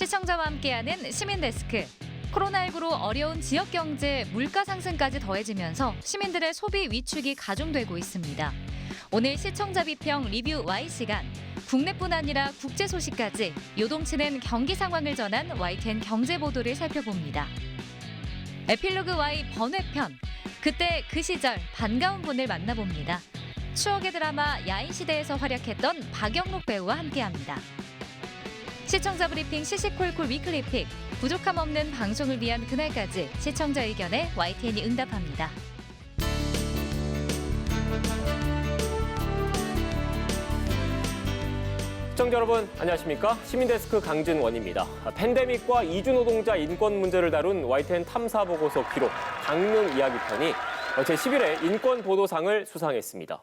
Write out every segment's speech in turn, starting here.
시청자와 함께하는 시민데스크. 코로나19로 어려운 지역 경제, 물가 상승까지 더해지면서 시민들의 소비 위축이 가중되고 있습니다. 오늘 시청자 비평 리뷰 Y시간. 국내뿐 아니라 국제 소식까지 요동치는 경기 상황을 전한 YTN 경제 보도를 살펴봅니다. 에필로그 Y 번외편. 그때 그 시절 반가운 분을 만나봅니다. 추억의 드라마 야인시대에서 활약했던 박영록 배우와 함께합니다. 시청자 브리핑 시시콜콜 위클리픽. 부족함 없는 방송을 위한 그날까지 시청자 의견에 YTN이 응답합니다. 시청자 여러분 안녕하십니까? 시민데스크 강진원입니다. 팬데믹과 이주노동자 인권 문제를 다룬 YTN 탐사보고서 기록 강릉 이야기편이 제11회 인권보도상을 수상했습니다.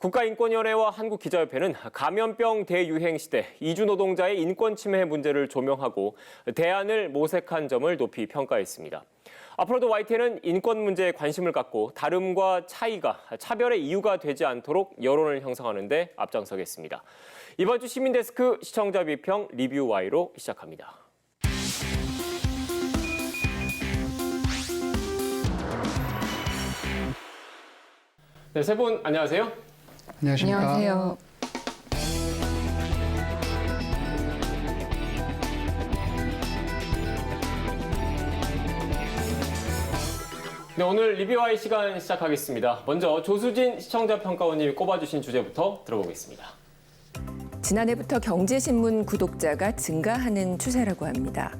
국가인권위원회와 한국기자협회는 감염병 대유행 시대 이주노동자의 인권 침해 문제를 조명하고 대안을 모색한 점을 높이 평가했습니다. 앞으로도 YTN은 인권 문제에 관심을 갖고 다름과 차이가 차별의 이유가 되지 않도록 여론을 형성하는 데 앞장서겠습니다. 이번 주 시민데스크 시청자 비평 리뷰 Y로 시작합니다. 네, 세 분 안녕하세요. 안녕하십니까. 안녕하세요. 네, 오늘 리뷰 Y 시간 시작하겠습니다. 먼저 조수진 시청자평가원님이 꼽아주신 주제부터 들어보겠습니다. 지난해부터 경제신문 구독자가 증가하는 추세라고 합니다.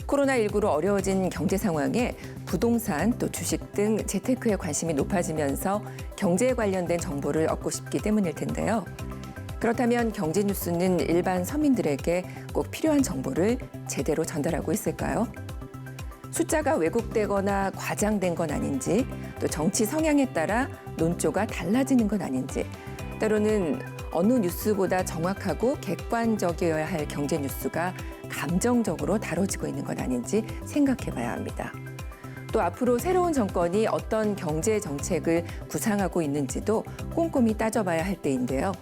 코로나19로 어려워진 경제 상황에 부동산 또 주식 등 재테크에 관심이 높아지면서 경제에 관련된 정보를 얻고 싶기 때문일 텐데요. 그렇다면 경제 뉴스는 일반 서민들에게 꼭 필요한 정보를 제대로 전달하고 있을까요? 숫자가 왜곡되거나 과장된 건 아닌지, 또 정치 성향에 따라 논조가 달라지는 건 아닌지, 때로는 어느 뉴스보다 정확하고 객관적이어야 할 경제 뉴스가 감정적으로 다뤄지고 있는 건 아닌지 생각해 봐야 합니다. 또 앞으로 새로운 정권이 어떤 경제 정책을 구상하고 있는지도 꼼꼼히 따져봐야 할 때인데요.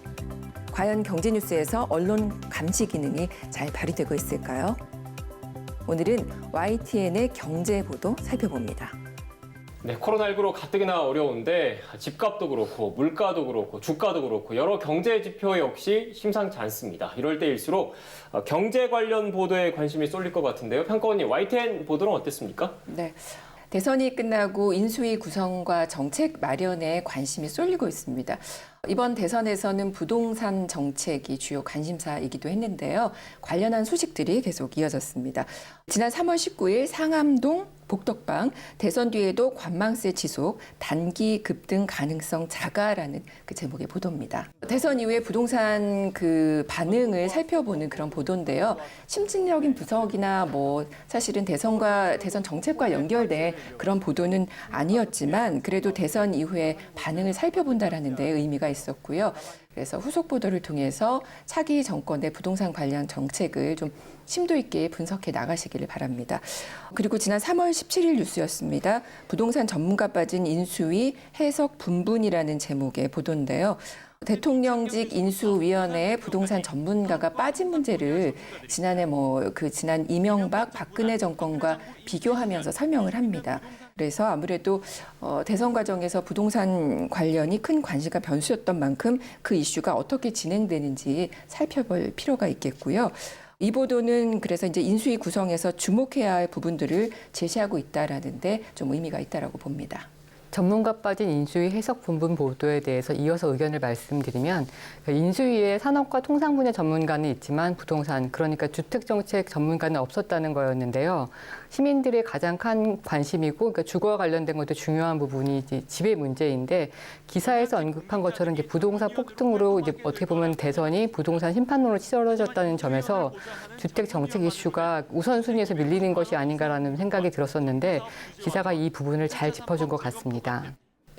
과연 경제 뉴스에서 언론 감시 기능이 잘 발휘되고 있을까요? 오늘은 YTN의 경제 보도 살펴봅니다. 네, 코로나19로 가뜩이나 어려운데 집값도 그렇고 물가도 그렇고 주가도 그렇고 여러 경제 지표 역시 심상치 않습니다. 이럴 때일수록 경제 관련 보도에 관심이 쏠릴 것 같은데요. 평가원님, YTN 보도는 어땠습니까? 네. 대선이 끝나고 인수위 구성과 정책 마련에 관심이 쏠리고 있습니다. 이번 대선에서는 부동산 정책이 주요 관심사이기도 했는데요. 관련한 소식들이 계속 이어졌습니다. 지난 3월 19일 상암동 복덕방 대선 뒤에도 관망세 지속, 단기 급등 가능성 자가라는 그 제목의 보도입니다. 대선 이후에 부동산 그 반응을 살펴보는 그런 보도인데요. 심층적인 분석이나 사실은 대선 정책과 연결된 그런 보도는 아니었지만 그래도 대선 이후에 반응을 살펴본다라는 데 의미가 있었고요. 그래서 후속 보도를 통해서 차기 정권의 부동산 관련 정책을 좀 심도 있게 분석해 나가시기를 바랍니다. 그리고 지난 3월 17일 뉴스였습니다. 부동산 전문가 빠진 인수위 해석 분분이라는 제목의 보도인데요. 대통령직 인수위원회에 부동산 전문가가 빠진 문제를 지난해 지난 이명박 박근혜 정권과 비교하면서 설명을 합니다. 그래서 아무래도 대선 과정에서 부동산 관련이 큰 관심과 변수였던 만큼 그 이슈가 어떻게 진행되는지 살펴볼 필요가 있겠고요. 이 보도는 그래서 이제 인수위 구성에서 주목해야 할 부분들을 제시하고 있다라는데 좀 의미가 있다라고 봅니다. 전문가 빠진 인수위 해석 분분 보도에 대해서 이어서 의견을 말씀드리면 인수위에 산업과 통상 분야 전문가는 있지만 부동산, 그러니까 주택정책 전문가는 없었다는 거였는데요. 시민들의 가장 큰 관심이고 그러니까 주거와 관련된 것도 중요한 부분이 이제 집의 문제인데 기사에서 언급한 것처럼 이제 부동산 폭등으로 이제 어떻게 보면 대선이 부동산 심판론으로 치러졌다는 점에서 주택 정책 이슈가 우선순위에서 밀리는 것이 아닌가라는 생각이 들었었는데 기사가 이 부분을 잘 짚어준 것 같습니다.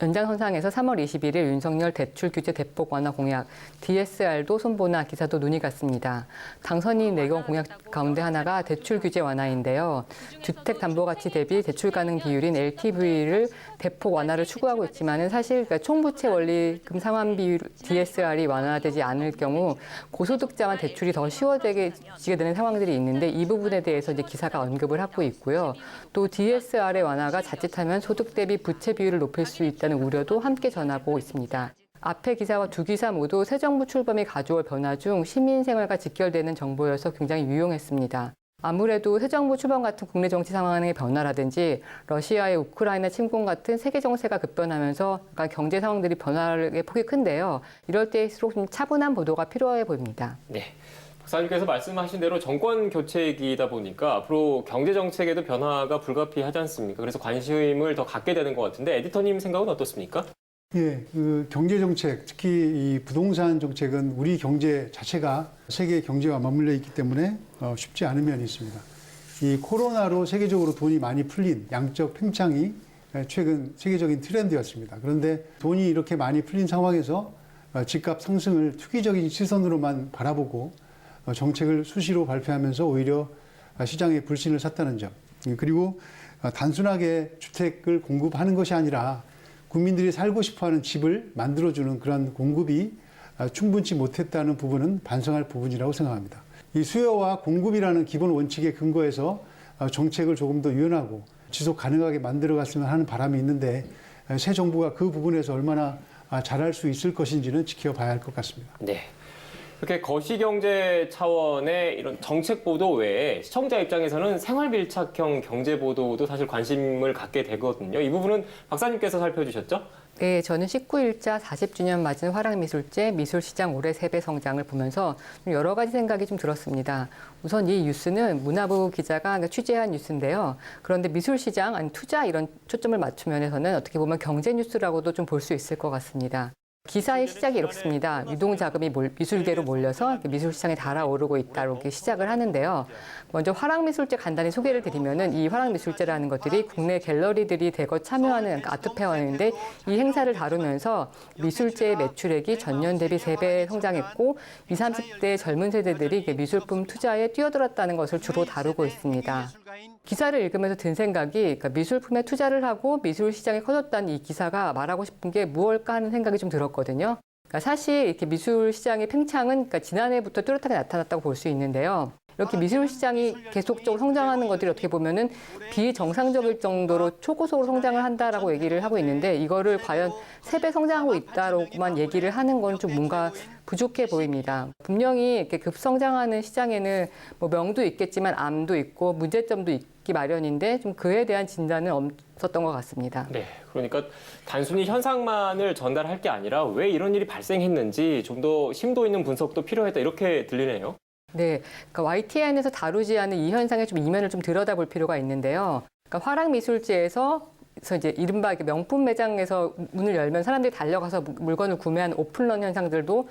연장선상에서 3월 21일 윤석열 대출 규제 대폭 완화 공약, DSR도 손보나 기사도 눈이 갔습니다. 당선인 내건 공약 가운데 하나가 대출 규제 완화인데요. 주택담보가치 대비 대출 가능 비율인 LTV를 대폭 완화를 추구하고 있지만은 사실 그러니까 총부채 원리금 상환 비율 DSR이 완화되지 않을 경우 고소득자만 대출이 더 쉬워지게 되는 상황들이 있는데 이 부분에 대해서 이제 기사가 언급을 하고 있고요. 또 DSR의 완화가 자칫하면 소득 대비 부채 비율을 높일 수 있다는 우려도 함께 전하고 있습니다. 앞의 기사와 두 기사 모두 새 정부 출범이 가져올 변화 중 시민 생활과 직결되는 정보여서 굉장히 유용했습니다. 아무래도 새 정부 출범 같은 국내 정치 상황의 변화라든지 러시아의 우크라이나 침공 같은 세계 정세가 급변하면서 경제 상황들이 변화의 폭이 큰데요. 이럴 때일수록 좀 차분한 보도가 필요해 보입니다. 네. 박사님께서 말씀하신 대로 정권 교체기이다 보니까 앞으로 경제 정책에도 변화가 불가피하지 않습니까? 그래서 관심을 더 갖게 되는 것 같은데 에디터님 생각은 어떻습니까? 예, 그 경제 정책, 특히 이 부동산 정책은 우리 경제 자체가 세계 경제와 맞물려 있기 때문에 쉽지 않은 면이 있습니다. 이 코로나로 세계적으로 돈이 많이 풀린 양적 팽창이 최근 세계적인 트렌드였습니다. 그런데 돈이 이렇게 많이 풀린 상황에서 집값 상승을 투기적인 시선으로만 바라보고 정책을 수시로 발표하면서 오히려 시장의 불신을 샀다는 점. 그리고 단순하게 주택을 공급하는 것이 아니라 국민들이 살고 싶어하는 집을 만들어주는 그런 공급이 충분치 못했다는 부분은 반성할 부분이라고 생각합니다. 이 수요와 공급이라는 기본 원칙에 근거해서 정책을 조금 더 유연하고 지속 가능하게 만들어갔으면 하는 바람이 있는데 새 정부가 그 부분에서 얼마나 잘할 수 있을 것인지는 지켜봐야 할 것 같습니다. 네. 이렇게 거시경제 차원의 이런 정책 보도 외에 시청자 입장에서는 생활밀착형 경제 보도도 사실 관심을 갖게 되거든요. 이 부분은 박사님께서 살펴주셨죠? 네, 저는 19일자 40주년 맞은 화랑미술제 미술시장 올해 3배 성장을 보면서 여러 가지 생각이 좀 들었습니다. 우선 이 뉴스는 문화부 기자가 취재한 뉴스인데요. 그런데 미술시장, 아니 투자 이런 초점을 맞춘 면에서는 어떻게 보면 경제 뉴스라고도 좀 볼 수 있을 것 같습니다. 기사의 시작이 이렇습니다. 유동자금이 미술계로 몰려서 미술시장에 달아오르고 있다 이렇게 시작을 하는데요. 먼저 화랑미술제 간단히 소개를 드리면은 이 화랑미술제라는 것들이 국내 갤러리들이 대거 참여하는 아트페어인데 이 행사를 다루면서 미술제의 매출액이 전년 대비 3배 성장했고 20, 30대 젊은 세대들이 미술품 투자에 뛰어들었다는 것을 주로 다루고 있습니다. 기사를 읽으면서 든 생각이 그러니까 미술품에 투자를 하고 미술 시장이 커졌다는 이 기사가 말하고 싶은 게 무엇일까 하는 생각이 좀 들었거든요. 그러니까 사실 이렇게 미술 시장의 팽창은 그러니까 지난해부터 뚜렷하게 나타났다고 볼 수 있는데요. 이렇게 미술 시장이 계속적으로 성장하는 것들이 어떻게 보면은 비정상적일 정도로 초고속으로 성장을 한다라고 얘기를 하고 있는데 이거를 과연 3배 성장하고 있다로만 얘기를 하는 건 좀 뭔가 부족해 보입니다. 분명히 이렇게 급성장하는 시장에는 뭐 명도 있겠지만 암도 있고 문제점도 있기 마련인데 좀 그에 대한 진단은 없었던 것 같습니다. 네, 그러니까 단순히 현상만을 전달할 게 아니라 왜 이런 일이 발생했는지 좀 더 심도 있는 분석도 필요했다 이렇게 들리네요. 네, 그러니까 YTN에서 다루지 않은 이 현상의 좀 이면을 좀 들여다볼 필요가 있는데요. 그러니까 화랑미술제에서 이제 이른바 명품 매장에서 문을 열면 사람들이 달려가서 물건을 구매하는 오픈런 현상들도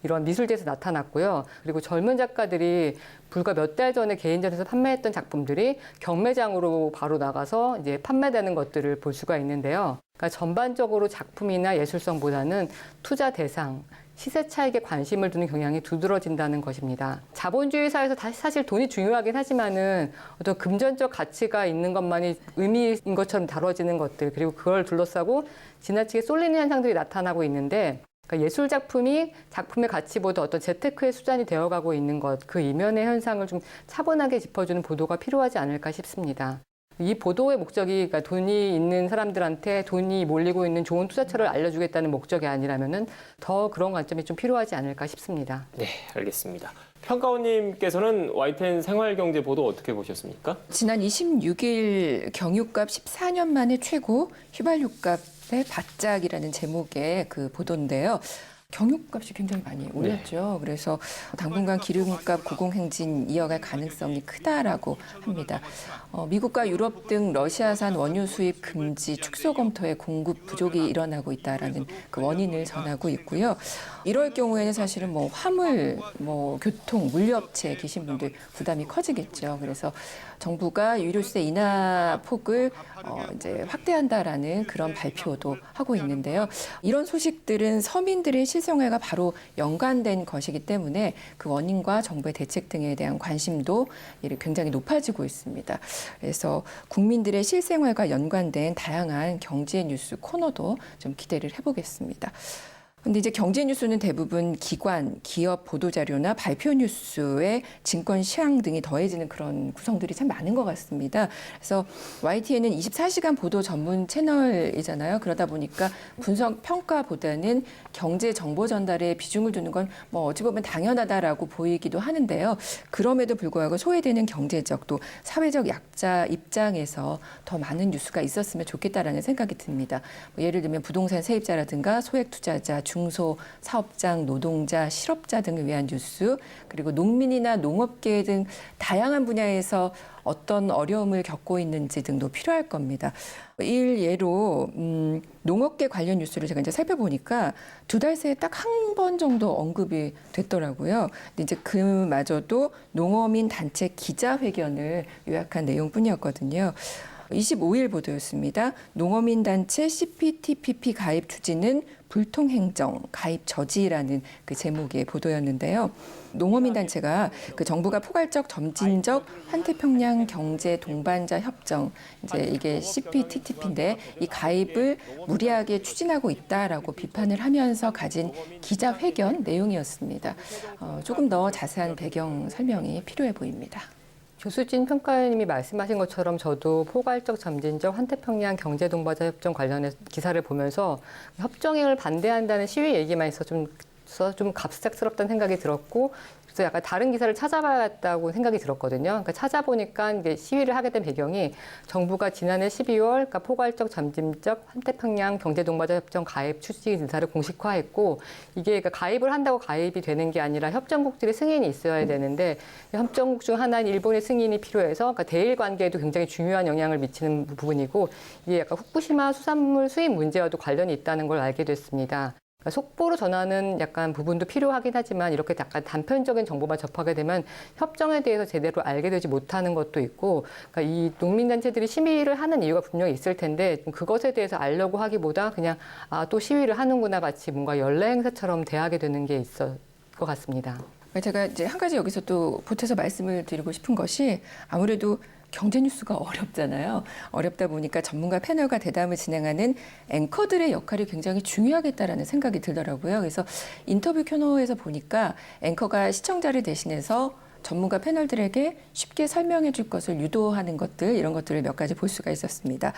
이런 미술제에서 나타났고요. 그리고 젊은 작가들이 불과 몇 달 전에 개인전에서 판매했던 작품들이 경매장으로 바로 나가서 이제 판매되는 것들을 볼 수가 있는데요. 그러니까 전반적으로 작품이나 예술성보다는 투자 대상, 시세 차익에 관심을 두는 경향이 두드러진다는 것입니다. 자본주의 사회에서 사실 돈이 중요하긴 하지만은 어떤 금전적 가치가 있는 것만이 의미인 것처럼 다뤄지는 것들 그리고 그걸 둘러싸고 지나치게 쏠리는 현상들이 나타나고 있는데 그러니까 예술 작품이 작품의 가치보다 어떤 재테크의 수단이 되어가고 있는 것, 그 이면의 현상을 좀 차분하게 짚어주는 보도가 필요하지 않을까 싶습니다. 이 보도의 목적이 그러니까 돈이 있는 사람들한테 돈이 몰리고 있는 좋은 투자처를 알려주겠다는 목적이 아니라면은 더 그런 관점이 좀 필요하지 않을까 싶습니다. 네, 알겠습니다. 평가원님께서는 YTN 생활경제 보도 어떻게 보셨습니까? 지난 26일 경유값 14년 만에 최고, 휘발유값의 바짝이라는 제목의 그 보도인데요. 경유값이 굉장히 많이 올랐죠. 그래서 당분간 기름값 고공행진 이어갈 가능성이 크다라고 합니다. 미국과 유럽 등 러시아산 원유 수입 금지 축소 검토에 공급 부족이 일어나고 있다라는 그 원인을 전하고 있고요. 이럴 경우에는 사실은 뭐 화물, 뭐 교통, 물류업체에 계신 분들 부담이 커지겠죠. 그래서 정부가 유류세 인하 폭을 이제 확대한다라는 그런 발표도 하고 있는데요. 이런 소식들은 서민들의 실생활과 바로 연관된 것이기 때문에 그 원인과 정부의 대책 등에 대한 관심도 굉장히 높아지고 있습니다. 그래서 국민들의 실생활과 연관된 다양한 경제 뉴스 코너도 좀 기대를 해보겠습니다. 근데 이제 경제 뉴스는 대부분 기관, 기업 보도 자료나 발표 뉴스에 증권 시황 등이 더해지는 그런 구성들이 참 많은 것 같습니다. 그래서 YTN은 24시간 보도 전문 채널이잖아요. 그러다 보니까 분석 평가보다는 경제 정보 전달에 비중을 두는 건 뭐 어찌 보면 당연하다라고 보이기도 하는데요. 그럼에도 불구하고 소외되는 경제적 또 사회적 약자 입장에서 더 많은 뉴스가 있었으면 좋겠다라는 생각이 듭니다. 뭐 예를 들면 부동산 세입자라든가 소액 투자자, 중소 사업장, 노동자, 실업자 등을 위한 뉴스, 그리고 농민이나 농업계 등 다양한 분야에서 어떤 어려움을 겪고 있는지 등도 필요할 겁니다. 일예로 농업계 관련 뉴스를 제가 이제 살펴보니까 2달 새에 딱 한 번 정도 언급이 됐더라고요. 근데 이제 그마저도 농어민 단체 기자회견을 요약한 내용뿐이었거든요. 25일 보도였습니다. 농어민 단체 CPTPP 가입 추진은 불통행정, 가입 저지라는 그 제목의 보도였는데요. 농어민 단체가 그 정부가 포괄적 점진적 환태평양 경제 동반자 협정, 이제 이게 CPTPP인데 이 가입을 무리하게 추진하고 있다라고 비판을 하면서 가진 기자회견 내용이었습니다. 조금 더 자세한 배경 설명이 필요해 보입니다. 조수진 평가님이 말씀하신 것처럼 저도 포괄적 점진적 환태평양 경제동반자 협정 관련해서 기사를 보면서 협정을 반대한다는 시위 얘기만 있어 좀 갑작스럽다는 생각이 들었고, 그래서 약간 다른 기사를 찾아봐야겠다고 생각이 들었거든요. 그러니까 찾아보니까 이게 시위를 하게 된 배경이 정부가 지난해 12월 그러니까 포괄적 점진적 환태평양 경제동반자 협정 가입 추진 인사를 공식화했고, 이게 그러니까 가입을 한다고 가입이 되는 게 아니라 협정국들의 승인이 있어야 되는데 협정국 중 하나인 일본의 승인이 필요해서 그러니까 대일 관계에도 굉장히 중요한 영향을 미치는 부분이고, 이게 약간 후쿠시마 수산물 수입 문제와도 관련이 있다는 걸 알게 됐습니다. 속보로 전하는 약간 부분도 필요하긴 하지만 이렇게 약간 단편적인 정보만 접하게 되면 협정에 대해서 제대로 알게 되지 못하는 것도 있고, 그러니까 이 농민단체들이 시위를 하는 이유가 분명히 있을 텐데 그것에 대해서 알려고 하기보다 그냥 또 시위를 하는구나 같이 뭔가 연례 행사처럼 대하게 되는 게 있을 것 같습니다. 제가 이제 한 가지 여기서 또 보태서 말씀을 드리고 싶은 것이 아무래도 경제 뉴스가 어렵잖아요. 어렵다 보니까 전문가 패널과 대담을 진행하는 앵커들의 역할이 굉장히 중요하겠다라는 생각이 들더라고요. 그래서 인터뷰 코너에서 보니까 앵커가 시청자를 대신해서 전문가 패널들에게 쉽게 설명해 줄 것을 유도하는 것들, 이런 것들을 몇 가지 볼 수가 있었습니다.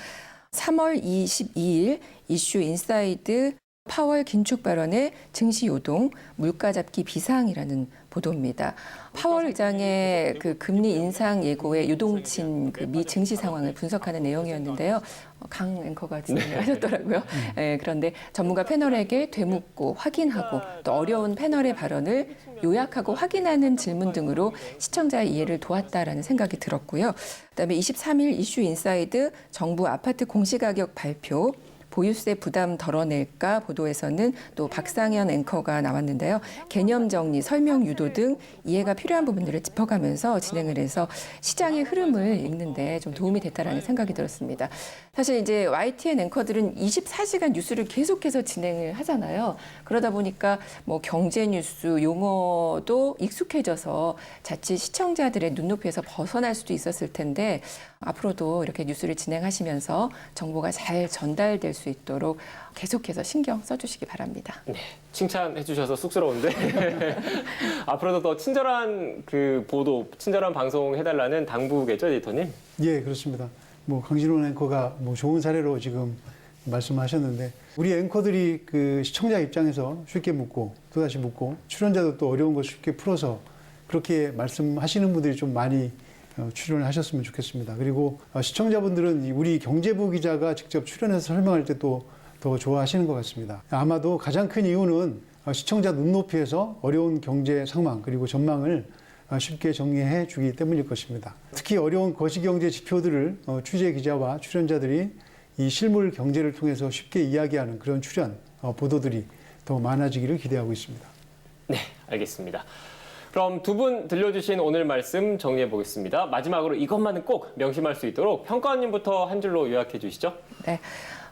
3월 22일 이슈 인사이드 파월 긴축 발언의 증시 요동, 물가 잡기 비상이라는 보도입니다. 파월 의장의 그 금리 인상 예고의 요동친 그 미 증시 상황을 분석하는 내용이었는데요. 강 앵커가 진행을 하셨더라고요. 네, 그런데 전문가 패널에게 되묻고 확인하고 또 어려운 패널의 발언을 요약하고 확인하는 질문 등으로 시청자의 이해를 도왔다라는 생각이 들었고요. 그다음에 23일 이슈 인사이드 정부 아파트 공시가격 발표, 보유세 부담 덜어낼까 보도에서는 또 박상현 앵커가 나왔는데요. 개념 정리, 설명 유도 등 이해가 필요한 부분들을 짚어가면서 진행을 해서 시장의 흐름을 읽는데 좀 도움이 됐다라는 생각이 들었습니다. 사실 이제 YTN 앵커들은 24시간 뉴스를 계속해서 진행을 하잖아요. 그러다 보니까 뭐 경제 뉴스 용어도 익숙해져서 자칫 시청자들의 눈높이에서 벗어날 수도 있었을 텐데 앞으로도 이렇게 뉴스를 진행하시면서 정보가 잘 전달될 수 있도록 계속해서 신경 써주시기 바랍니다. 네, 칭찬해 주셔서 쑥스러운데 앞으로도 더 친절한 그 보도, 친절한 방송 해달라는 당부겠죠, 에디터님? 예, 그렇습니다. 뭐 강진원 앵커가 뭐 좋은 사례로 지금 말씀하셨는데 우리 앵커들이 그 시청자 입장에서 쉽게 묻고 또다시 묻고 출연자도 또 어려운 거 쉽게 풀어서 그렇게 말씀하시는 분들이 좀 많이 출연을 하셨으면 좋겠습니다. 그리고 시청자분들은 우리 경제부 기자가 직접 출연해서 설명할 때 또 더 좋아하시는 것 같습니다. 아마도 가장 큰 이유는 시청자 눈높이에서 어려운 경제 상황 그리고 전망을 쉽게 정리해 주기 때문일 것입니다. 특히 어려운 거시경제 지표들을 취재 기자와 출연자들이 이 실물 경제를 통해서 쉽게 이야기하는 그런 출연, 보도들이 더 많아지기를 기대하고 있습니다. 네, 알겠습니다. 그럼 두 분 들려주신 오늘 말씀 정리해 보겠습니다. 마지막으로 이것만은 꼭 명심할 수 있도록 평가원님부터 한 줄로 요약해 주시죠. 네.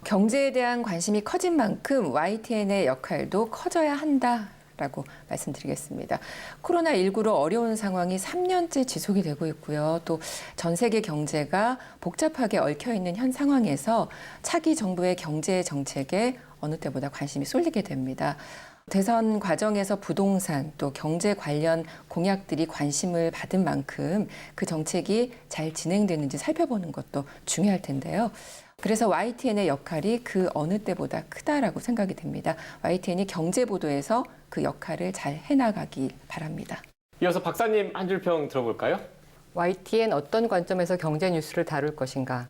경제에 대한 관심이 커진 만큼 YTN의 역할도 커져야 한다라고 말씀드리겠습니다. 코로나19로 어려운 상황이 3년째 지속이 되고 있고요. 또 전 세계 경제가 복잡하게 얽혀 있는 현 상황에서 차기 정부의 경제 정책에 어느 때보다 관심이 쏠리게 됩니다. 대선 과정에서 부동산 또 경제 관련 공약들이 관심을 받은 만큼 그 정책이 잘 진행되는지 살펴보는 것도 중요할 텐데요. 그래서 YTN의 역할이 그 어느 때보다 크다라고 생각이 됩니다. YTN이 경제 보도에서 그 역할을 잘 해나가기 바랍니다. 이어서 박사님 한 줄 평 들어볼까요? YTN 어떤 관점에서 경제 뉴스를 다룰 것인가?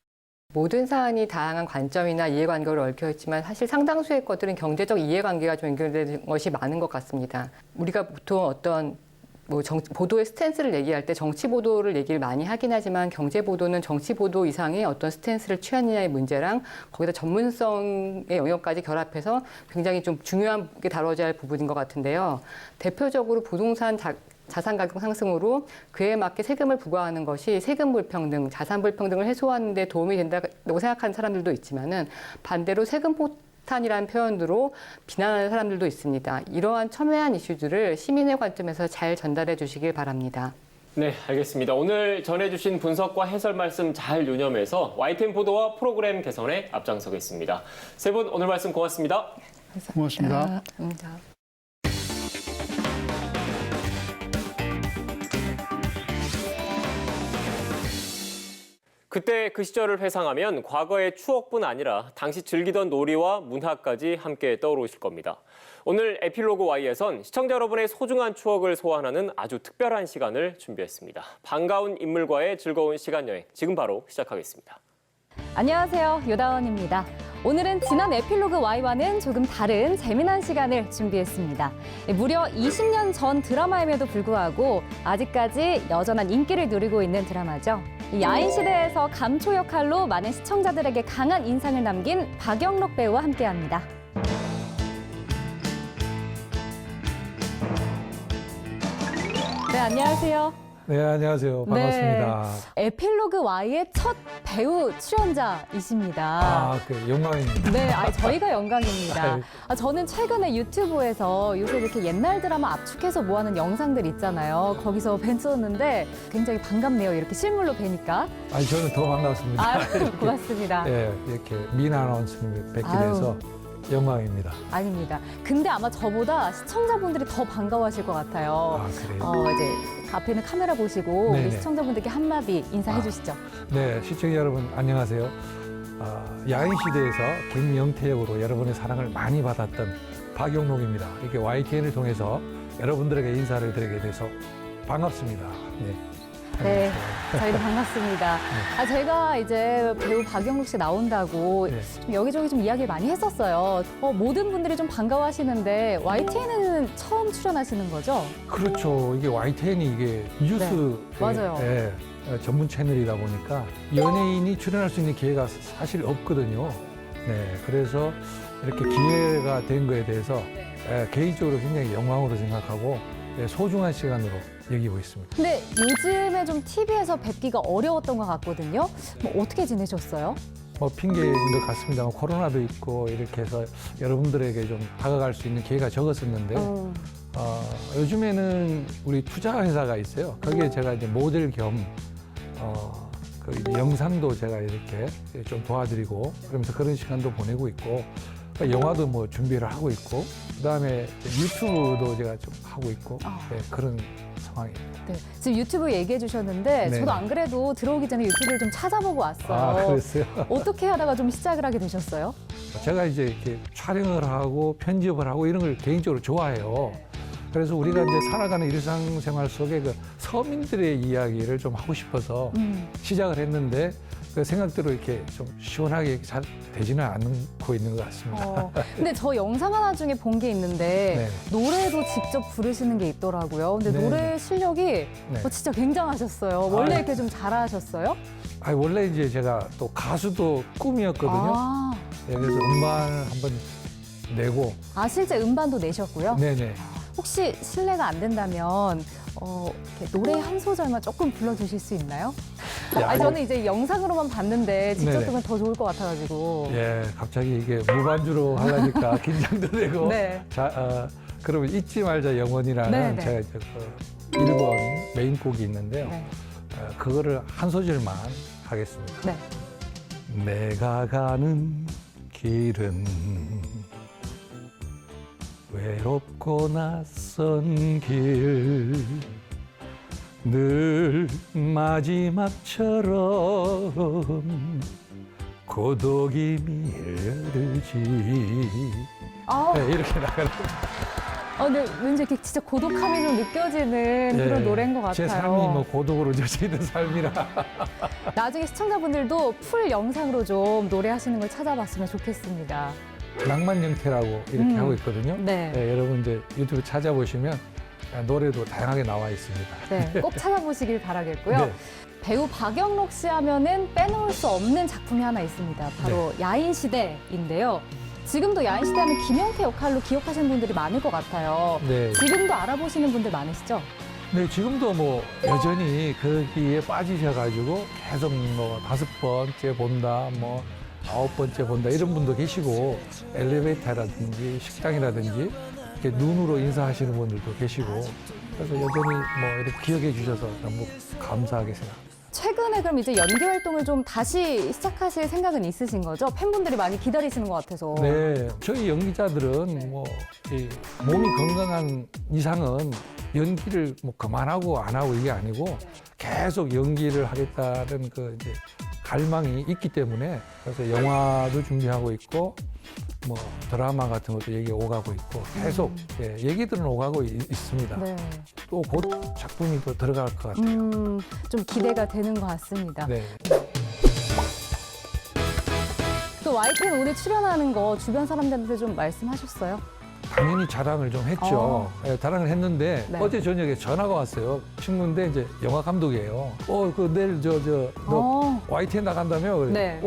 모든 사안이 다양한 관점이나 이해관계로 얽혀 있지만 사실 상당수의 것들은 경제적 이해관계가 좀 연결되는 것이 많은 것 같습니다. 우리가 보통 어떤 보도의 스탠스를 얘기할 때 정치 보도를 얘기를 많이 하긴 하지만 경제 보도는 정치 보도 이상의 어떤 스탠스를 취하느냐의 문제랑 거기다 전문성의 영역까지 결합해서 굉장히 좀 중요하게 다뤄져야 할 부분인 것 같은데요. 대표적으로 부동산 자산 가격 상승으로 그에 맞게 세금을 부과하는 것이 세금 불평등, 자산 불평등을 해소하는 데 도움이 된다고 생각하는 사람들도 있지만은 반대로 세금 폭탄이라는 표현으로 비난하는 사람들도 있습니다. 이러한 첨예한 이슈들을 시민의 관점에서 잘 전달해 주시길 바랍니다. 네, 알겠습니다. 오늘 전해주신 분석과 해설 말씀 잘 유념해서 YTN 보도와 프로그램 개선에 앞장서겠습니다. 세 분 오늘 말씀 고맙습니다. 고맙습니다. 감사합니다. 그때 그 시절을 회상하면 과거의 추억뿐 아니라 당시 즐기던 놀이와 문화까지 함께 떠오르실 겁니다. 오늘 에필로그 Y에선 시청자 여러분의 소중한 추억을 소환하는 아주 특별한 시간을 준비했습니다. 반가운 인물과의 즐거운 시간 여행, 지금 바로 시작하겠습니다. 안녕하세요. 요다원입니다. 오늘은 지난 에필로그 Y와는 조금 다른 재미난 시간을 준비했습니다. 무려 20년 전 드라마임에도 불구하고 아직까지 여전한 인기를 누리고 있는 드라마죠. 이 야인 시대에서 감초 역할로 많은 시청자들에게 강한 인상을 남긴 박영록 배우와 함께합니다. 네, 안녕하세요. 네, 안녕하세요. 반갑습니다. 에필로그 Y의 첫 배우 출연자이십니다. 아, 영광입니다. 네, 저희가 영광입니다. 저는 최근에 유튜브에서 요새 이렇게 옛날 드라마 압축해서 모아놓은 영상들 있잖아요. 거기서 뵀었는데 굉장히 반갑네요. 이렇게 실물로 뵈니까. 아니, 저는 더 반갑습니다. 고맙습니다. 네, 이렇게 미나 아나운서님 뵙게 돼서 영광입니다. 아닙니다. 근데 아마 저보다 시청자분들이 더 반가워하실 것 같아요. 아, 그래요? 이제 앞에는 카메라 보시고 네네. 우리 시청자분들께 한마디 인사해 주시죠. 네, 시청자 여러분 안녕하세요. 야인 시대에서 김영태 역으로 여러분의 사랑을 많이 받았던 박영록입니다. 이렇게 YTN을 통해서 여러분들에게 인사를 드리게 돼서 반갑습니다. 네. 네, 저희도 반갑습니다. 제가 이제 배우 박영록 씨 나온다고 네. 좀 여기저기 좀 이야기를 많이 했었어요. 모든 분들이 좀 반가워하시는데 YTN에는 처음 출연하시는 거죠? 그렇죠. 이게 YTN이 이게 뉴스 맞아요. 전문 채널이다 보니까 연예인이 출연할 수 있는 기회가 사실 없거든요. 네, 그래서 이렇게 기회가 된 거에 대해서 개인적으로 굉장히 영광으로 생각하고 소중한 시간으로 여기고 있습니다. 근데 요즘에 좀 TV에서 뵙기가 어려웠던 것 같거든요. 어떻게 지내셨어요? 핑계인 것 같습니다만 코로나도 있고 이렇게 해서 여러분들에게 좀 다가갈 수 있는 기회가 적었었는데 요즘에는 우리 투자 회사가 있어요. 거기에 제가 이제 모델 겸 그 이제 영상도 제가 이렇게 좀 도와드리고 그러면서 그런 시간도 보내고 있고 영화도 뭐 준비를 하고 있고 그다음에 유튜브도 제가 좀 하고 있고 네, 그런 상황입니다. 네, 지금 유튜브 얘기해 주셨는데 네. 저도 안 그래도 들어오기 전에 유튜브를 좀 찾아보고 왔어요. 아, 그랬어요? 어떻게 하다가 좀 시작을 하게 되셨어요? 제가 이제 이렇게 촬영을 하고 편집을 하고 이런 걸 개인적으로 좋아해요. 그래서 우리가 이제 살아가는 일상생활 속에 그 서민들의 이야기를 좀 하고 싶어서 시작을 했는데 그 생각대로 이렇게 좀 시원하게 잘 되지는 않고 있는 것 같습니다. 근데 저 영상 하나 중에 본 게 있는데 노래도 직접 부르시는 게 있더라고요. 근데 네. 노래 실력이 진짜 굉장하셨어요. 원래 이렇게 좀 잘하셨어요? 원래 이제 제가 또 가수도 꿈이었거든요. 네, 그래서 음반을 한번 내고. 실제 음반도 내셨고요? 네네. 혹시 실례가 안 된다면 이렇게 노래 한 소절만 조금 불러주실 수 있나요? 야, 아니, 저는 이제 영상으로만 봤는데 직접 네네. 들으면 더 좋을 것 같아가지고. 예, 갑자기 이게 무반주로 하려니까 긴장도 되고. 네. 자, 그러면 잊지 말자 영원이라는 네네. 제가 이제 그 1번 메인곡이 있는데요. 네. 그거를 한 소절만 하겠습니다. 네. 내가 가는 길은 외롭고 낯선 길, 늘 마지막처럼 고독이 밀려들지. 아, 네, 이렇게 나가는 근데 왠지 이렇게 진짜 고독함이 좀 느껴지는 그런 노래인 것 같아요. 제 삶이 뭐 고독으로 젖어있는 삶이라. 나중에 시청자분들도 풀 영상으로 좀 노래하시는 걸 찾아봤으면 좋겠습니다. 낭만 영태라고 이렇게 하고 있거든요. 네. 네, 여러분 이제 유튜브 찾아보시면 노래도 다양하게 나와 있습니다. 네, 꼭 찾아보시길 바라겠고요. 네. 배우 박영록 씨 하면은 빼놓을 수 없는 작품이 하나 있습니다. 바로 야인시대인데요. 지금도 야인시대 하면 김영태 역할로 기억하시는 분들이 많을 것 같아요. 네. 지금도 알아보시는 분들 많으시죠? 네, 지금도 뭐 여전히 거기에 빠지셔가지고 계속 뭐 5번째 본다, 뭐 9번째 본다 이런 분도 계시고 엘리베이터라든지 식당이라든지 이렇게 눈으로 인사하시는 분들도 계시고 그래서 여전히 뭐 이렇게 기억해 주셔서 너무 감사하게 생각합니다. 최근에 그럼 이제 연기 활동을 좀 다시 시작하실 생각은 있으신 거죠? 팬분들이 많이 기다리시는 것 같아서. 네, 저희 연기자들은 뭐 이 몸이 건강한 이상은 연기를 뭐 그만하고 안 하고 이게 아니고 계속 연기를 하겠다는 그 이제 갈망이 있기 때문에 그래서 영화도 준비하고 있고 뭐 드라마 같은 것도 얘기 오가고 있고 계속 예, 얘기들은 오가고 있습니다. 네. 또 곧 작품이 또 들어갈 것 같아요. 좀 기대가 되는 것 같습니다. 네. 또 YTN 오늘 출연하는 거 주변 사람들한테 좀 말씀하셨어요? 당연히 자랑을 좀 했죠. 예, 자랑을 했는데 네. 어제 저녁에 전화가 왔어요. 친구인데 이제 영화 감독이에요. 그 내일 너 YTN 나간다며? 그래. 네.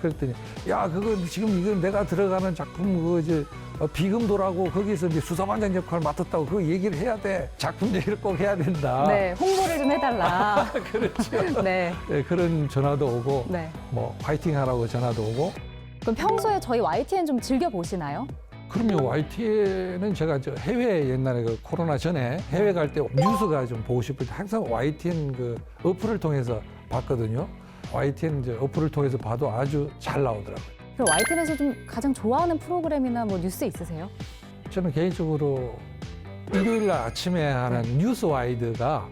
그랬더니 야 그거 지금 이건 내가 들어가는 작품 그거 이제 비금도라고 거기서 이제 수사반장 역할 맡았다고 그 얘기를 해야 돼. 작품 얘기를 꼭 해야 된다. 네, 홍보를 좀 해달라. 그렇죠. 네. 예, 그런 전화도 오고 네. 뭐 화이팅 하라고 전화도 오고. 그럼 평소에 저희 YTN 좀 즐겨 보시나요? 그럼요. YTN은 제가 저 해외 옛날에 그 코로나 전에 해외 갈 때 뉴스가 좀 보고 싶을 때 항상 YTN 그 어플을 통해서 봤거든요. YTN 이제 어플을 통해서 봐도 아주 잘 나오더라고요. 그럼 YTN에서 좀 가장 좋아하는 프로그램이나 뭐 뉴스 있으세요? 저는 개인적으로 일요일 날 아침에 하는 뉴스 와이드가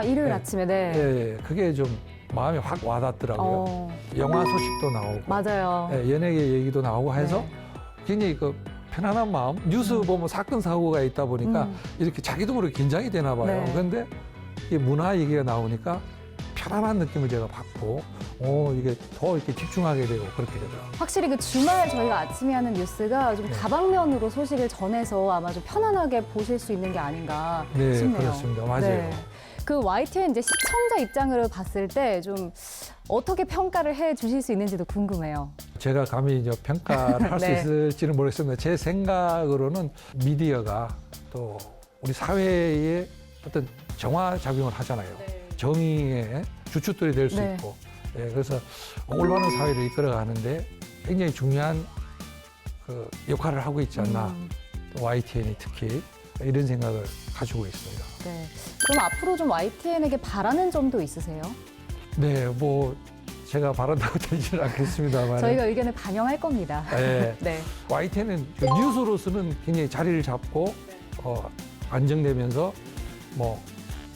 일요일 네. 아침에 네. 예, 그게 좀 마음에 확 와닿더라고요. 영화 소식도 나오고 맞아요. 예, 연예계 얘기도 나오고 해서 네. 굉장히 그 편안한 마음. 뉴스 보면 사건 사고가 있다 보니까 이렇게 자기도 모르게 긴장이 되나 봐요. 네. 그런데 이 문화 얘기가 나오니까 편안한 느낌을 제가 받고 이게 더 이렇게 집중하게 되고 그렇게 되더라고요. 확실히 그 주말 저희가 아침에 하는 뉴스가 좀 다방면으로 소식을 전해서 아마 좀 편안하게 보실 수 있는 게 아닌가 네, 싶네요. 그렇습니다. 맞아요. 네. 그 YTN 이제 시청자 입장으로 봤을 때 좀 어떻게 평가를 해 주실 수 있는지도 궁금해요. 제가 감히 이제 평가를 할 수 네. 있을지는 모르겠습니다. 제 생각으로는 미디어가 또 우리 사회에 어떤 정화작용을 하잖아요. 정의의 주춧돌이 될 수 네. 있고. 예, 그래서 올바른 사회를 이끌어가는데 굉장히 중요한 그 역할을 하고 있지 않나. 또 YTN이 특히 이런 생각을 가지고 있습니다. 네. 그럼 앞으로 좀 YTN에게 바라는 점도 있으세요? 네, 뭐 제가 바란다고 되지는 않겠습니다만. 저희가 의견을 반영할 겁니다. 네. 네. YTN은 그 뉴스로서는 굉장히 자리를 잡고 안정되면서 뭐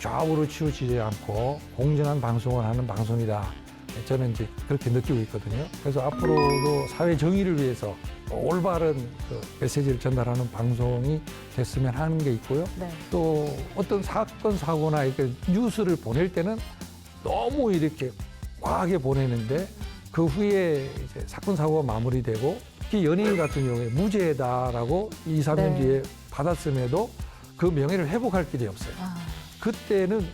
좌우로 치우치지 않고 공정한 방송을 하는 방송이다. 저는 이제 그렇게 느끼고 있거든요. 그래서 앞으로도 사회 정의를 위해서 올바른 그 메시지를 전달하는 방송이 됐으면 하는 게 있고요. 네. 또 어떤 사건 사고나 이렇게 뉴스를 보낼 때는 너무 이렇게 과하게 보내는데 그 후에 이제 사건 사고가 마무리되고 특히 연예인 같은 경우에 무죄다라고 2, 3년 네. 뒤에 받았음에도 그 명예를 회복할 길이 없어요. 그때는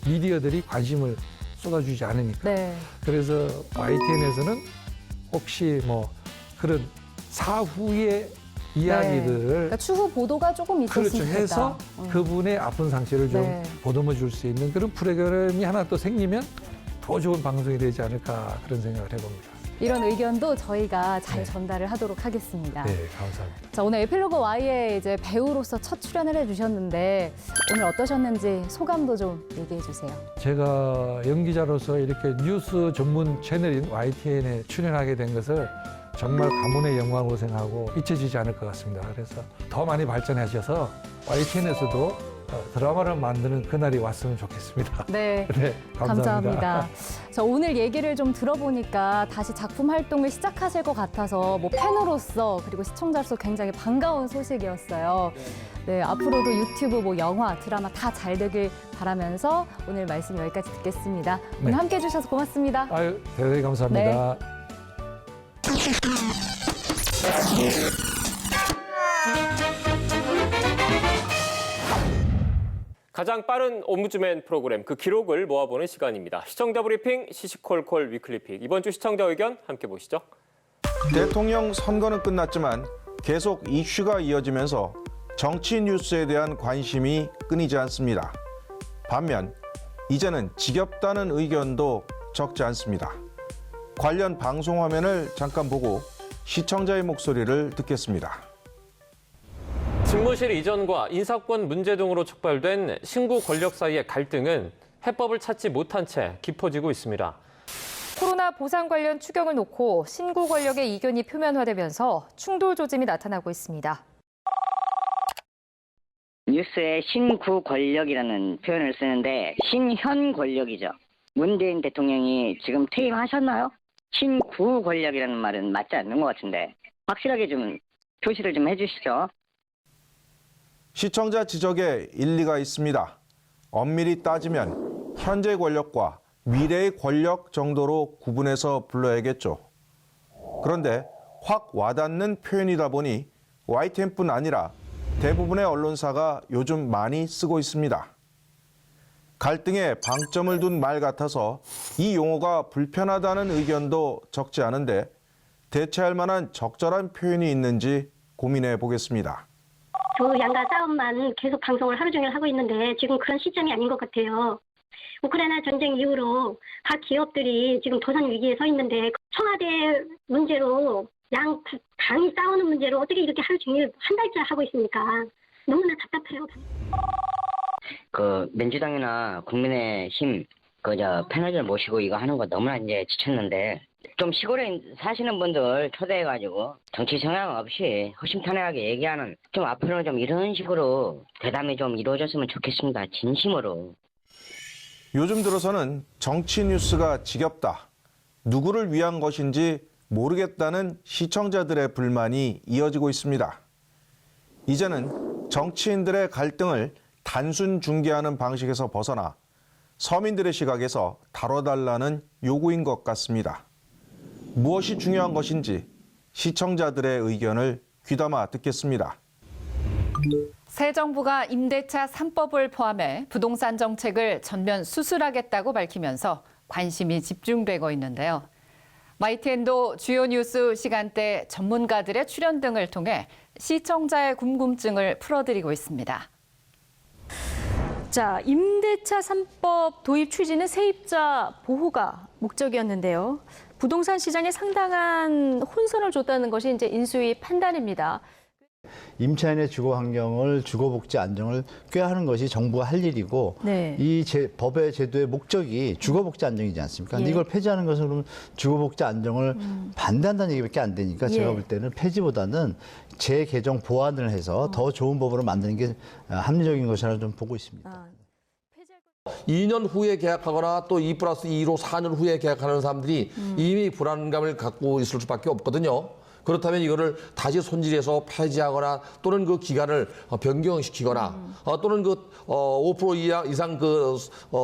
미디어들이 관심을 쏟아주지 않으니까. 네. 그래서 YTN에서는 혹시 뭐 그런 사후에 이야기들을 그러니까 추후 보도가 조금 있었으면 그렇죠. 좋겠다. 해서 그분의 아픈 상처를 좀 네. 보듬어 줄 수 있는 그런 프로그램이 하나 또 생기면 더 좋은 방송이 되지 않을까 그런 생각을 해봅니다. 이런 의견도 저희가 잘 네. 전달을 하도록 하겠습니다. 네, 감사합니다. 자, 오늘 에필로그 Y에 이제 배우로서 첫 출연을 해주셨는데 오늘 어떠셨는지 소감도 좀 얘기해 주세요. 제가 연기자로서 이렇게 뉴스 전문 채널인 YTN에 출연하게 된 것을 정말 가문의 영광으로 생각하고 잊혀지지 않을 것 같습니다. 그래서 더 많이 발전하셔서 YTN에서도 드라마를 만드는 그날이 왔으면 좋겠습니다. 네, 네, 감사합니다. 자, 오늘 얘기를 좀 들어보니까 다시 작품 활동을 시작하실 것 같아서 뭐 팬으로서 그리고 시청자로서 굉장히 반가운 소식이었어요. 네, 앞으로도 유튜브, 뭐 영화, 드라마 다 잘 되길 바라면서 오늘 말씀 여기까지 듣겠습니다. 오늘 네. 함께해 주셔서 고맙습니다. 아유, 대단히 감사합니다. 가장 빠른 옴부즈맨 프로그램 그 기록을 모아보는 시간입니다. 시청자 브리핑 시시콜콜 위클리픽. 이번 주 시청자 의견 함께 보시죠. 대통령 선거는 끝났지만 계속 이슈가 이어지면서 정치 뉴스에 대한 관심이 끊이지 않습니다. 반면 이제는 지겹다는 의견도 적지 않습니다. 관련 방송 화면을 잠깐 보고 시청자의 목소리를 듣겠습니다. 집무실 이전과 인사권 문제 등으로 촉발된 신구 권력 사이의 갈등은 해법을 찾지 못한 채 깊어지고 있습니다. 코로나 보상 관련 추경을 놓고 신구 권력의 이견이 표면화되면서 충돌 조짐이 나타나고 있습니다. 뉴스에 신구 권력이라는 표현을 쓰는데 신현 권력이죠. 문재인 대통령이 지금 퇴임하셨나요? 신구 권력이라는 말은 맞지 않는 것 같은데 확실하게 좀 표시를 좀 해주시죠. 시청자 지적에 일리가 있습니다. 엄밀히 따지면 현재 권력과 미래의 권력 정도로 구분해서 불러야겠죠. 그런데 확 와닿는 표현이다 보니 YTN뿐 아니라 대부분의 언론사가 요즘 많이 쓰고 있습니다. 갈등에 방점을 둔 말 같아서 이 용어가 불편하다는 의견도 적지 않은데 대체할 만한 적절한 표현이 있는지 고민해 보겠습니다. 두 양가 싸움만 계속 방송을 하루 종일 하고 있는데 지금 그런 시점이 아닌 것 같아요. 우크라이나 전쟁 이후로 각 기업들이 지금 도산 위기에 서 있는데 청와대 문제로 양 당이 싸우는 문제로 어떻게 이렇게 하루 종일 한 달째 하고 있습니까? 너무나 답답해요. 민주당이나 국민의힘 패널들 모시고 이거 하는 거 너무나 이제 지쳤는데 좀 시골에 사시는 분들 초대해가지고 정치 성향 없이 허심탄회하게 얘기하는 좀 앞으로는 좀 이런 식으로 대담이 좀 이루어졌으면 좋겠습니다. 진심으로. 요즘 들어서는 정치 뉴스가 지겹다. 누구를 위한 것인지 모르겠다는 시청자들의 불만이 이어지고 있습니다. 이제는 정치인들의 갈등을 단순 중계하는 방식에서 벗어나 서민들의 시각에서 다뤄달라는 요구인 것 같습니다. 무엇이 중요한 것인지 시청자들의 의견을 귀담아 듣겠습니다. 새 정부가 임대차 3법을 포함해 부동산 정책을 전면 수술하겠다고 밝히면서 관심이 집중되고 있는데요. YTN도 주요 뉴스 시간대 전문가들의 출연 등을 통해 시청자의 궁금증을 풀어드리고 있습니다. 자, 임대차 3법 도입 취지는 세입자 보호가 목적이었는데요. 부동산 시장에 상당한 혼선을 줬다는 것이 이제 인수위 판단입니다. 임차인의 주거 환경을 주거복지 안정을 꾀하는 것이 정부가 할 일이고 네. 이 법의 제도의 목적이 주거복지 안정이지 않습니까? 근데 이걸 폐지하는 것은 그럼 주거복지 안정을 반대한다는 얘기밖에 안 되니까 제가 볼 때는 폐지보다는 재개정 보완을 해서 더 좋은 법으로 만드는 게 합리적인 것이라고 좀 보고 있습니다. 2년 후에 계약하거나 또 2+2로 4년 후에 계약하는 사람들이 이미 불안감을 갖고 있을 수밖에 없거든요. 그렇다면 이거를 다시 손질해서 폐지하거나 또는 그 기간을 변경시키거나 또는 5% 이상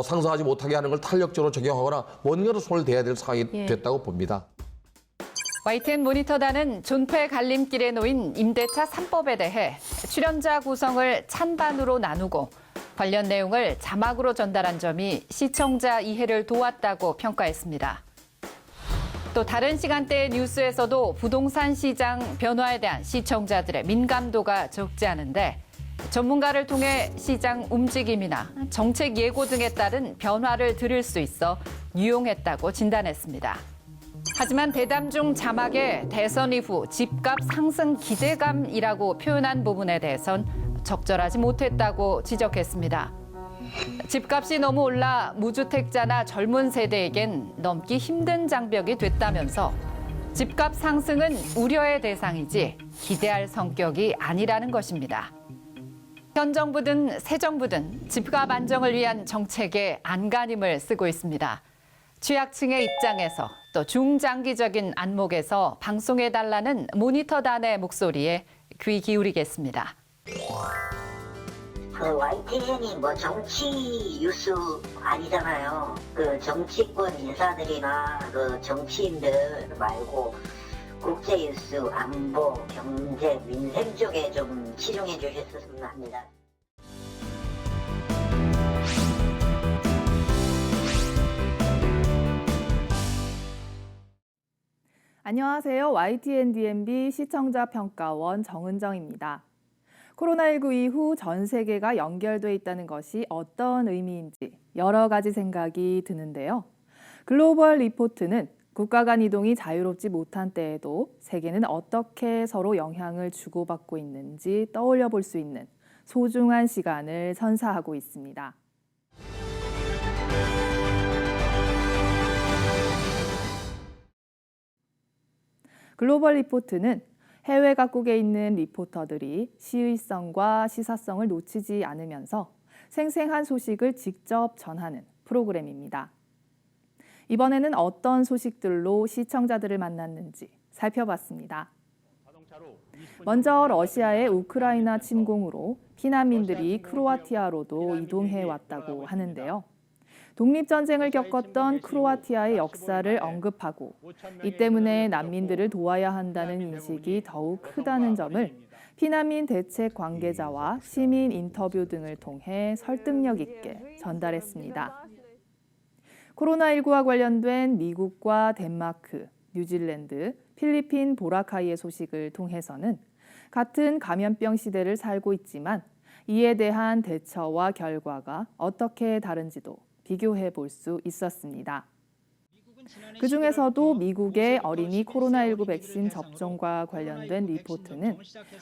상승하지 못하게 하는 걸 탄력적으로 적용하거나 뭔가로 손을 대야 될 상황이 됐다고 봅니다. YTN 모니터단은 존폐 갈림길에 놓인 임대차 3법에 대해 출연자 구성을 찬반으로 나누고 관련 내용을 자막으로 전달한 점이 시청자 이해를 도왔다고 평가했습니다. 또 다른 시간대의 뉴스에서도 부동산 시장 변화에 대한 시청자들의 민감도가 적지 않은데 전문가를 통해 시장 움직임이나 정책 예고 등에 따른 변화를 들을 수 있어 유용했다고 진단했습니다. 하지만 대담 중 자막에 대선 이후 집값 상승 기대감이라고 표현한 부분에 대해선 적절하지 못했다고 지적했습니다. 집값이 너무 올라 무주택자나 젊은 세대에겐 넘기 힘든 장벽이 됐다면서 집값 상승은 우려의 대상이지 기대할 성격이 아니라는 것입니다. 현 정부든 새 정부든 집값 안정을 위한 정책에 안간힘을 쓰고 있습니다. 취약층의 입장에서 또 중장기적인 안목에서 방송해달라는 모니터단의 목소리에 귀 기울이겠습니다. 그 YTN이 뭐 정치 뉴스 아니잖아요. 그 정치권 인사들이나 그 정치인들 말고 국제 뉴스, 안보, 경제, 민생 쪽에 좀 치중해 주셨으면 합니다. 안녕하세요. YTN DMB 시청자 평가원 정은정입니다. 코로나19 이후 전 세계가 연결돼 있다는 것이 어떤 의미인지 여러 가지 생각이 드는데요. 글로벌 리포트는 국가 간 이동이 자유롭지 못한 때에도 세계는 어떻게 서로 영향을 주고받고 있는지 떠올려 볼 수 있는 소중한 시간을 선사하고 있습니다. 글로벌 리포트는 해외 각국에 있는 리포터들이 시의성과 시사성을 놓치지 않으면서 생생한 소식을 직접 전하는 프로그램입니다. 이번에는 어떤 소식들로 시청자들을 만났는지 살펴봤습니다. 먼저 러시아의 우크라이나 침공으로 피난민들이 크로아티아로도 이동해 왔다고 하는데요. 독립전쟁을 겪었던 크로아티아의 역사를 언급하고 이 때문에 난민들을 도와야 한다는 인식이 더욱 크다는 점을 피난민 대책 관계자와 시민 인터뷰 등을 통해 설득력 있게 전달했습니다. 코로나19와 관련된 미국과 덴마크, 뉴질랜드, 필리핀 보라카이의 소식을 통해서는 같은 감염병 시대를 살고 있지만 이에 대한 대처와 결과가 어떻게 다른지도 비교해 볼 수 있었습니다. 그중에서도 미국의 어린이 코로나19 백신 접종과 관련된 리포트는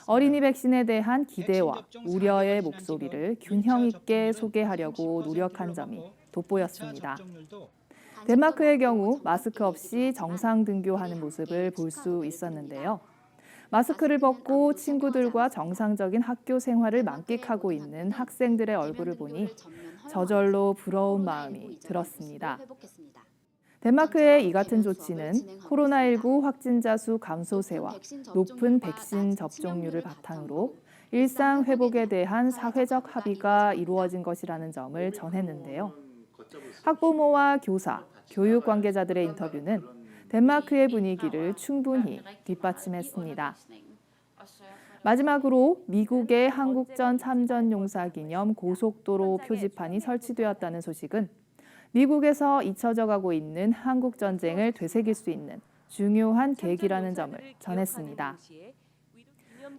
어린이 백신에 대한 기대와 우려의 목소리를 균형 있게 소개하려고 노력한 점이 돋보였습니다. 덴마크의 경우 마스크 없이 정상 등교하는 모습을 볼 수 있었는데요. 마스크를 벗고 친구들과 정상적인 학교 생활을 만끽하고 있는 학생들의 얼굴을 보니 저절로 부러운 마음이 들었습니다. 덴마크의 이 같은 조치는 코로나19 확진자 수 감소세와 높은 백신 접종률을 바탕으로 일상 회복에 대한 사회적 합의가 이루어진 것이라는 점을 전했는데요. 학부모와 교사, 교육 관계자들의 인터뷰는 덴마크의 분위기를 충분히 뒷받침했습니다. 마지막으로 미국의 한국전 참전용사 기념 고속도로 표지판이 설치되었다는 소식은 미국에서 잊혀져 가고 있는 한국전쟁을 되새길 수 있는 중요한 계기라는 점을 전했습니다.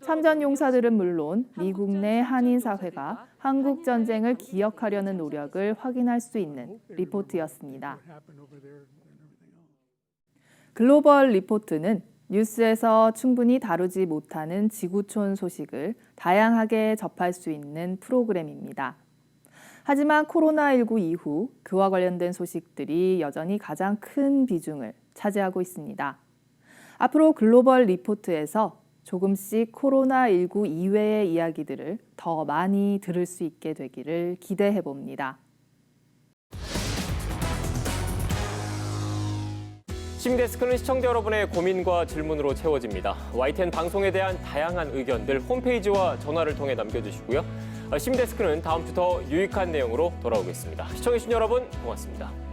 참전용사들은 물론 미국 내 한인 사회가 한국전쟁을 기억하려는 노력을 확인할 수 있는 리포트였습니다. 글로벌 리포트는 뉴스에서 충분히 다루지 못하는 지구촌 소식을 다양하게 접할 수 있는 프로그램입니다. 하지만 코로나19 이후 그와 관련된 소식들이 여전히 가장 큰 비중을 차지하고 있습니다. 앞으로 글로벌 리포트에서 조금씩 코로나19 이외의 이야기들을 더 많이 들을 수 있게 되기를 기대해 봅니다. 시민데스크는 시청자 여러분의 고민과 질문으로 채워집니다. YTN 방송에 대한 다양한 의견들 홈페이지와 전화를 통해 남겨주시고요. 시민데스크는 다음 주 더 유익한 내용으로 돌아오겠습니다. 시청해주신 여러분 고맙습니다.